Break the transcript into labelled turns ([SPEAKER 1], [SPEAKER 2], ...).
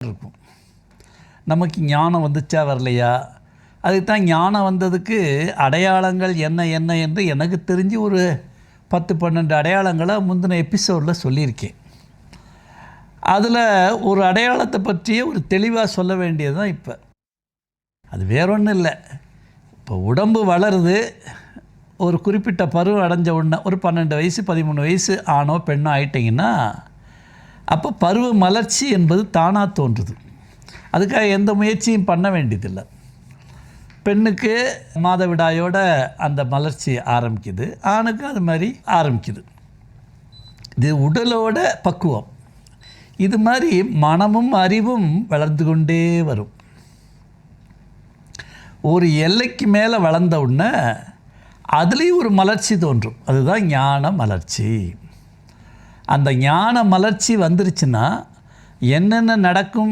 [SPEAKER 1] இருக்கும். நமக்கு ஞானம் வந்துச்சா வரலையா, அதுக்கு தான் ஞானம் வந்ததுக்கு அடையாளங்கள் என்ன என்ன என்று எனக்கு தெரிஞ்சு ஒரு 10-12 அடையாளங்களை முந்தின எபிசோடில் சொல்லியிருக்கேன். அதில் ஒரு அடையாளத்தை பற்றிய ஒரு தெளிவாக சொல்ல வேண்டியது தான் இப்போ. அது வேற ஒன்றும் இல்லை. இப்போ உடம்பு வளருது, ஒரு குறிப்பிட்ட பருவம் அடைஞ்ச உடனே ஒரு 12 வயசு 13 வயசு ஆணோ பெண்ணோ ஆயிட்டிங்கன்னா அப்போ பருவ மலர்ச்சி என்பது தானாக தோன்றுது. அதுக்காக எந்த முயற்சியும் பண்ண வேண்டியதில்லை. பெண்ணுக்கு மாதவிடாயோட அந்த மலர்ச்சி ஆரம்பிக்குது, ஆணுக்கு அது மாதிரி ஆரம்பிக்குது. இது உடலோட பக்குவம். இது மாதிரி மனமும் அறிவும் வளர்ந்து கொண்டே வரும். ஒரு எல்லைக்கு மேலே வளர்ந்த உடனே அதுலேயும் ஒரு மலர்ச்சி தோன்றும். அதுதான் ஞான மலர்ச்சி. அந்த ஞான மலர்ச்சி வந்துருச்சுன்னா என்னென்ன நடக்கும்